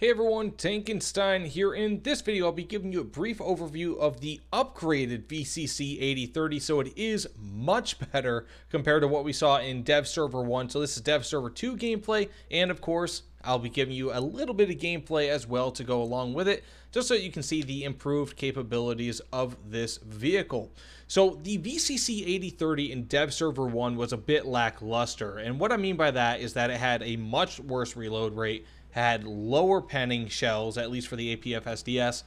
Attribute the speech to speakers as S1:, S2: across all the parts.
S1: Hey everyone, Tankenstein here. In this video, I'll be giving you a brief overview of the upgraded VCC 8030. So it is much better compared to what we saw in Dev Server 1. So this is Dev Server 2 gameplay, and of course, I'll be giving you a little bit of gameplay as well to go along with it, just so you can see the improved capabilities of this vehicle. So the VCC 8030 in Dev Server 1 was a bit lackluster, and what I mean by that is that it had a much worse reload rate, had lower penning shells, at least for the APF SDS,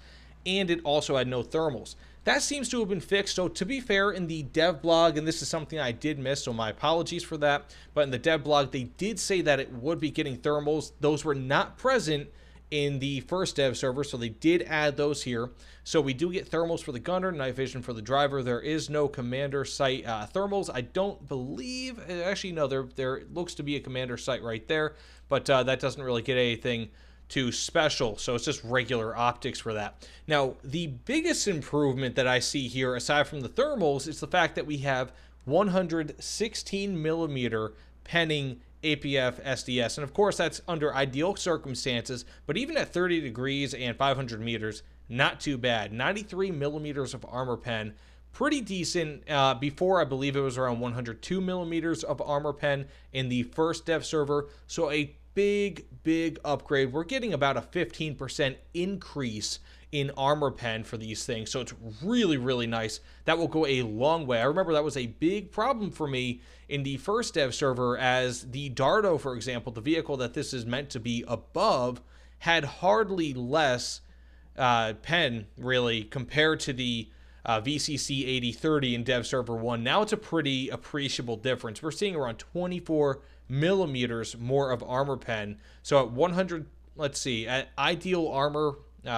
S1: and it also had no thermals. That seems to have been fixed. So to be fair, in the dev blog, and this is something I did miss, so my apologies for that, but in the dev blog, they did say that it would be getting thermals. Those were not present in the first dev server, so they did add those here. So we do get thermals for the gunner, night vision for the driver. There is no commander sight thermals. I don't believe, actually no, there looks to be a commander sight right there, but that doesn't really get anything too special, so it's just regular optics for that. Now, the biggest improvement that I see here, aside from the thermals, is the fact that we have 116 millimeter penning APF SDS, and of course that's under ideal circumstances, but even at 30 degrees and 500 meters, not too bad. 93 millimeters of armor pen, pretty decent. Before, I believe it was around 102 millimeters of armor pen in the first dev server, so a big upgrade. We're getting about a 15% increase in armor pen for these things, so it's really nice. That will go a long way. I remember that was a big problem for me in the first dev server, as the Dardo, for example, the vehicle that this is meant to be above, had hardly less pen really compared to the VCC 8030 in Dev Server 1. Now it's a pretty appreciable difference. We're seeing around 24 millimeters more of armor pen. So at 100, let's see, at ideal armor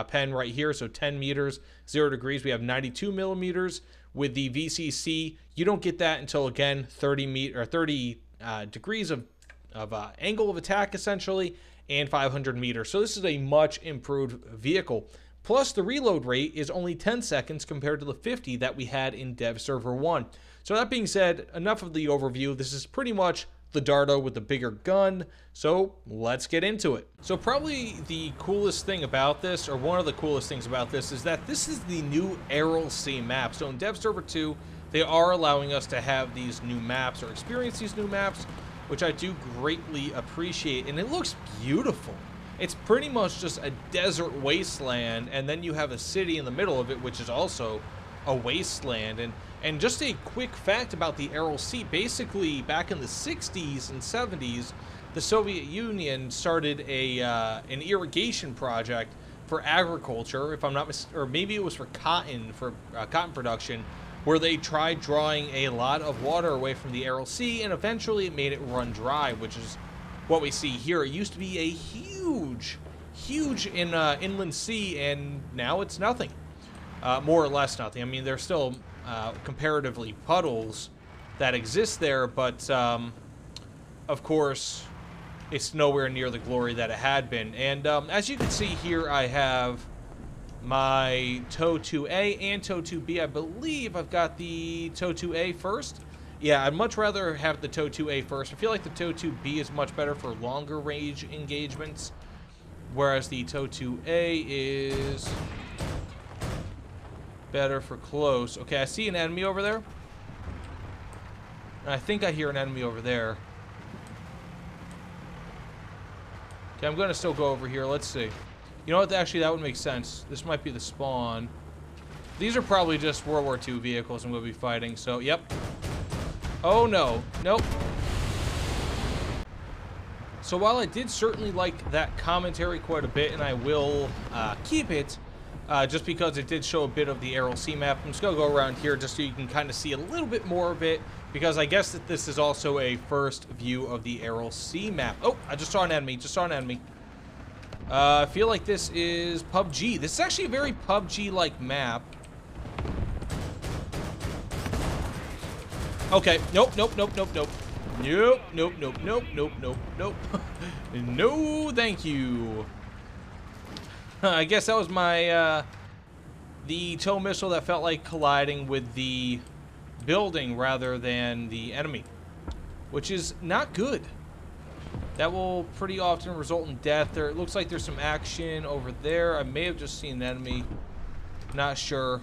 S1: pen right here, so 10 meters, 0 degrees, we have 92 millimeters. With the VCC, you don't get that until, again, 30 degrees of angle of attack, essentially, and 500 meters. So this is a much improved vehicle. Plus, the reload rate is only 10 seconds compared to the 50 that we had in Dev Server 1. So that being said, enough of the overview. This is pretty much the Dardo with the bigger gun, so let's get into it. So probably the coolest thing about this, or one of the coolest things about this, is that this is the new Aral Sea map. So in Dev Server 2, they are allowing us to have these new maps, or experience these new maps, which I do greatly appreciate, and it looks beautiful. It's pretty much just a desert wasteland, and then you have a city in the middle of it, which is also a wasteland. And just a quick fact about the Aral Sea, basically back in the 60s and 70s, the Soviet Union started an irrigation project for agriculture, if I'm not mistaken, or maybe it was for cotton production, where they tried drawing a lot of water away from the Aral Sea, and eventually it made it run dry, which is what we see here. It used to be a huge inland sea, and now it's nothing. More or less nothing. I mean, there's still comparatively puddles that exist there, but of course, it's nowhere near the glory that it had been. And as you can see here, I have my TOW 2A and TOW 2B. I believe I've got the TOW 2A first. Yeah, I'd much rather have the TOW 2A first. I feel like the TOW 2B is much better for longer range engagements, whereas the TOW 2A is better for close. Okay, I see an enemy over there. I think I hear an enemy over there. Okay, I'm going to still go over here. Let's see. You know what? Actually, that would make sense. This might be the spawn. These are probably just World War II vehicles I'm going to be fighting, so, yep. Oh, no. Nope. So while I did certainly like that commentary quite a bit, and I will keep it, just because it did show a bit of the Aral Sea map, I'm just going to go around here just so you can kind of see a little bit more of it, because I guess that this is also a first view of the Aral Sea map. Oh, I just saw an enemy. I feel like this is PUBG. This is actually a very PUBG-like map. Okay, nope. No, thank you. I guess that was my, the tow missile that felt like colliding with the building rather than the enemy, which is not good. That will pretty often result in death. There, it looks like there's some action over there. I may have just seen an enemy. Not sure.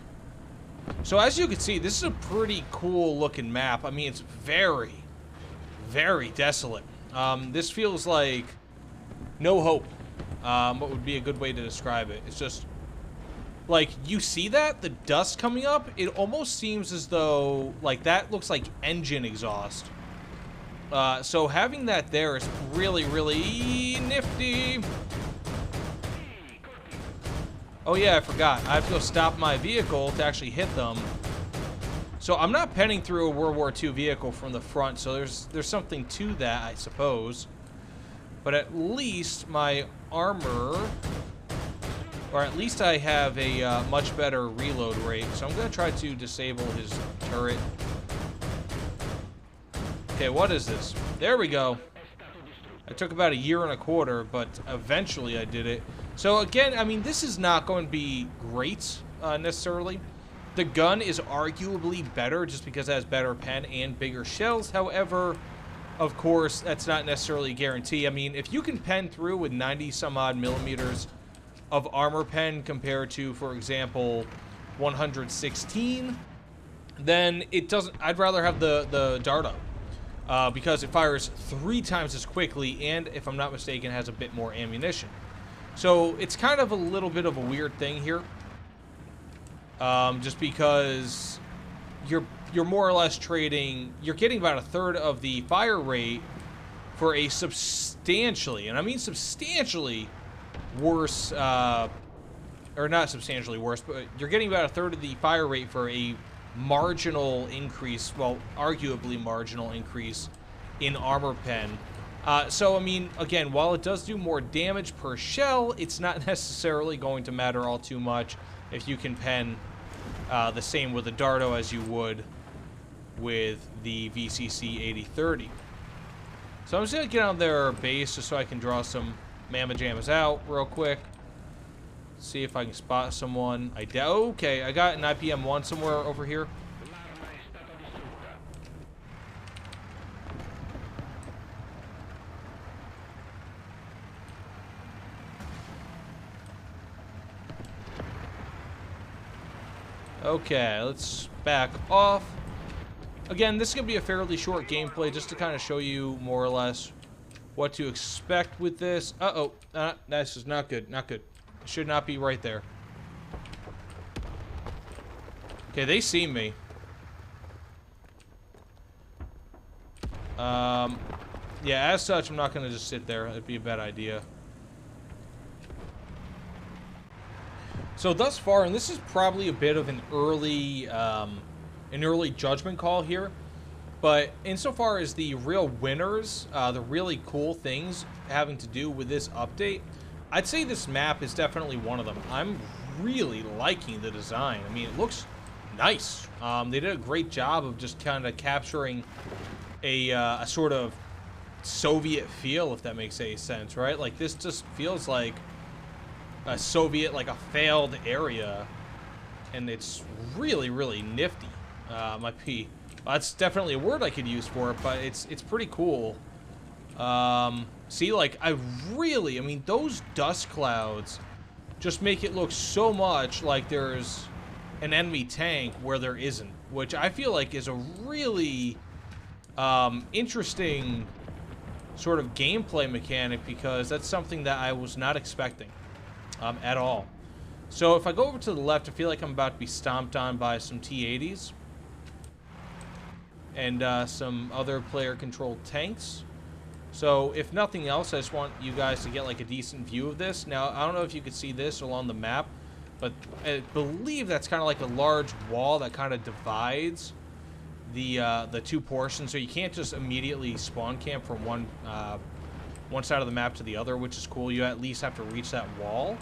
S1: So as you can see, this is a pretty cool looking map. I mean, it's very, very desolate. This feels like no hope. What would be a good way to describe it? It's just, like, you see that? The dust coming up? It almost seems as though, like, that looks like engine exhaust. So having that there is really, really nifty. Oh yeah, I forgot. I have to go stop my vehicle to actually hit them. So I'm not penning through a World War II vehicle from the front, so there's something to that, I suppose. But at least my armor, or at least I have a much better reload rate. So I'm going to try to disable his turret. Okay, what is this? There we go. I took about 1.25 years, but eventually I did it. So again, I mean, this is not going to be great, necessarily. The gun is arguably better just because it has better pen and bigger shells. However, of course, that's not necessarily a guarantee. I mean, if you can pen through with 90 some odd millimeters of armor pen compared to, for example, 116, then it doesn't, I'd rather have the Dardo. Because it fires 3 times as quickly, and if I'm not mistaken, has a bit more ammunition. So it's kind of a little bit of a weird thing here, just because you're more or less trading. You're getting about 1/3 of the fire rate for a substantially, and I mean substantially worse, or not substantially worse, but you're getting about 1/3 of the fire rate for a marginal increase, well, arguably marginal increase in armor pen. So, I mean, again, while it does do more damage per shell, it's not necessarily going to matter all too much if you can pen the same with a Dardo as you would with the VCC 8030. So I'm just going to get on their base just so I can draw some Mamma Jammas out real quick. See if I can spot someone. Okay, I got an IPM-1 somewhere over here. Okay, let's back off. Again, this is going to be a fairly short gameplay just to kind of show you more or less what to expect with this. This is not good, not good. Should not be right there. Okay, they see me. Yeah, as such, I'm not going to just sit there. That'd be a bad idea. So thus far, and this is probably a bit of an early judgment call here, but insofar as the real winners, the really cool things having to do with this update, I'd say this map is definitely one of them. I'm really liking the design. I mean, it looks nice. They did a great job of just kind of capturing a sort of Soviet feel, if that makes any sense, right? Like, this just feels like a Soviet, like a failed area, and it's really, really nifty. That's definitely a word I could use for it, but it's pretty cool. See, like, I mean, those dust clouds just make it look so much like there's an enemy tank where there isn't, which I feel like is a really interesting sort of gameplay mechanic, because that's something that I was not expecting at all. So if I go over to the left, I feel like I'm about to be stomped on by some T-80s and some other player-controlled tanks. So if nothing else, I just want you guys to get like a decent view of this. Now, I don't know if you could see this along the map, but I believe that's kind of like a large wall that kind of divides the two portions. So you can't just immediately spawn camp from one side of the map to the other, which is cool. You at least have to reach that wall,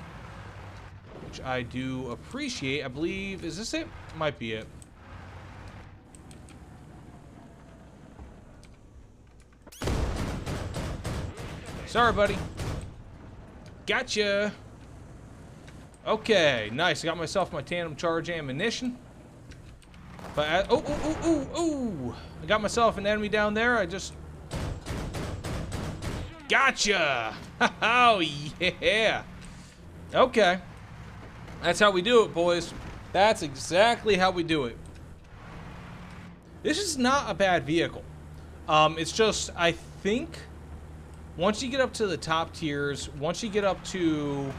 S1: which I do appreciate. I believe, is this it? Might be it. Sorry, buddy. Gotcha. Okay, nice. I got myself my tandem charge ammunition. But I got myself an enemy down there. I just Gotcha! Oh, yeah. Okay. That's how we do it, boys. That's exactly how we do it. This is not a bad vehicle. It's just, I think, once you get up to the top tiers, once you get up to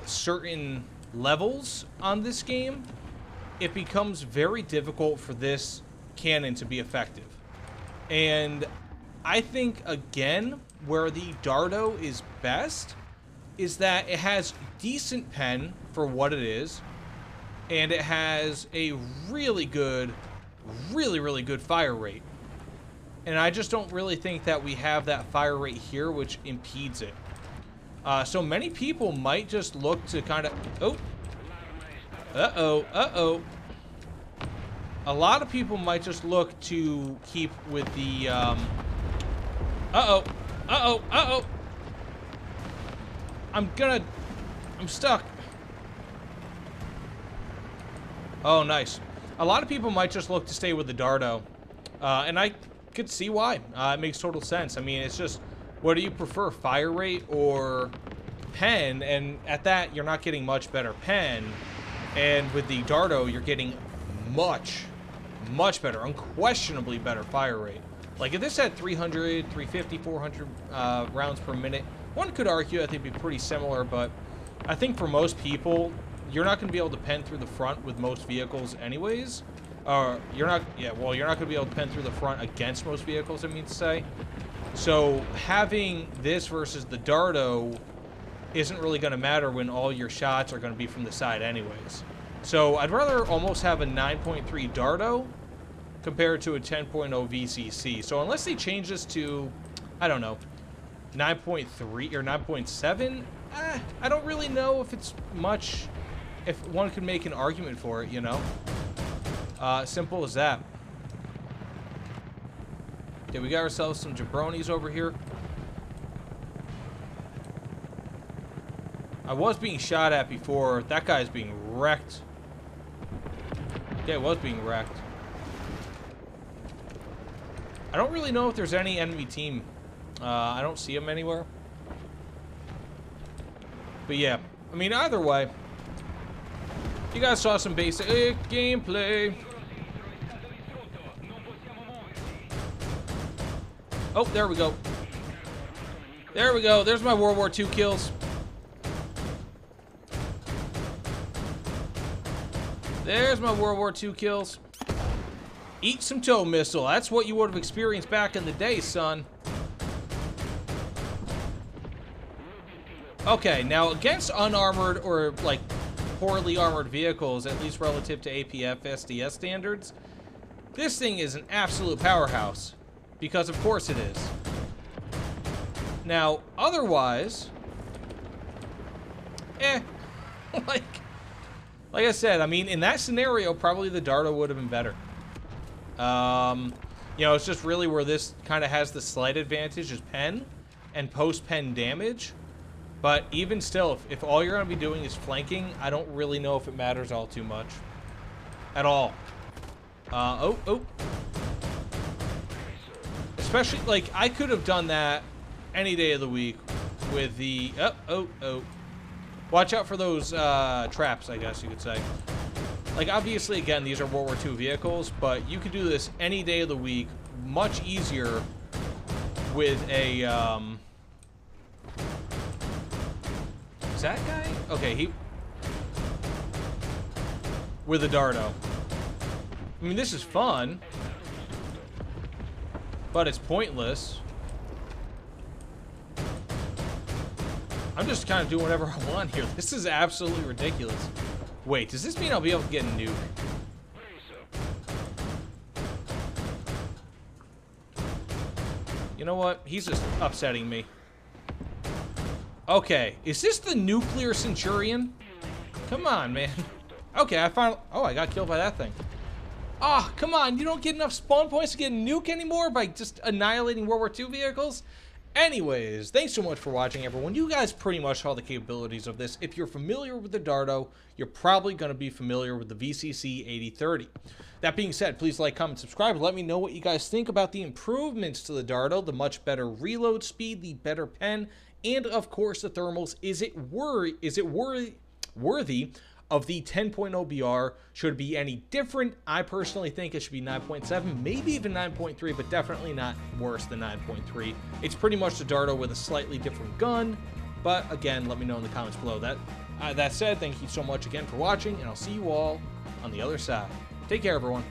S1: certain levels on this game, it becomes very difficult for this cannon to be effective. And I think, again, where the Dardo is best is that it has decent pen for what it is, and it has a really good fire rate. And I just don't really think that we have that fire rate here, which impedes it. So many people might just look to kind of... Oh. Uh-oh. Uh-oh. A lot of people might just look to keep with the... Uh-oh. Uh-oh. Uh-oh. I'm stuck. Oh, nice. A lot of people might just look to stay with the Dardo. And I could see why. It makes total sense. I mean, it's just, what do you prefer, fire rate or pen? And at that, you're not getting much better pen. And with the Dardo, you're getting much better, unquestionably better fire rate. Like, if this had 300, 350, 400 rounds per minute, one could argue that they'd be pretty similar, but I think for most people, you're not going to be able to pen through the front with most vehicles anyways. You're not going to be able to pen through the front against most vehicles, I mean to say. So having this versus the Dardo isn't really going to matter when all your shots are going to be from the side anyways. So I'd rather almost have a 9.3 Dardo compared to a 10.0 VCC. So unless they change this to, I don't know, 9.3 or 9.7, I don't really know if it's much, if one could make an argument for it, you know? Simple as that. Okay, we got ourselves some jabronis over here. I was being shot at before. That guy's being wrecked. Yeah, it was being wrecked. I don't really know if there's any enemy team. I don't see them anywhere. But yeah, I mean, either way, you guys saw some basic gameplay. Oh, there we go. There we go. There's my World War II kills. There's my World War II kills. Eat some tow missile. That's what you would have experienced back in the day, son. Okay, now against unarmored or, like, poorly armored vehicles, at least relative to APF SDS standards, this thing is an absolute powerhouse. Because of course it is. Now, otherwise, like I said, I mean, in that scenario, probably the Dardo would have been better. You know, it's just really where this kind of has the slight advantage is pen and post-pen damage. But even still, if all you're going to be doing is flanking, I don't really know if it matters all too much. At all. Oh. Especially, like, I could have done that any day of the week with the... Oh. Watch out for those traps, I guess you could say. Like, obviously, again, these are World War II vehicles, but you could do this any day of the week much easier with a... Is that guy? Okay, he... With a Dardo. I mean, this is fun. But it's pointless. I'm just kind of doing whatever I want here. This is absolutely ridiculous. Wait, does this mean I'll be able to get a nuke? You know what? He's just upsetting me. Okay, is this the nuclear Centurion? Come on, man. Okay, I finally... Oh, I got killed by that thing. Oh, come on, you don't get enough spawn points to get a nuke anymore by just annihilating World War II vehicles? Anyways, thanks so much for watching, everyone. You guys pretty much saw the capabilities of this. If you're familiar with the Dardo, you're probably going to be familiar with the VCC 8030. That being said, please like, comment, subscribe, and let me know what you guys think about the improvements to the Dardo, the much better reload speed, the better pen, and of course the thermals. Is it worthy of the 10.0 BR? Should it be any different? I personally think it should be 9.7, maybe even 9.3, but definitely not worse than 9.3. It's pretty much the Dardo with a slightly different gun, but again, let me know in the comments below. That said, thank you so much again for watching, and I'll see you all on the other side. Take care, everyone.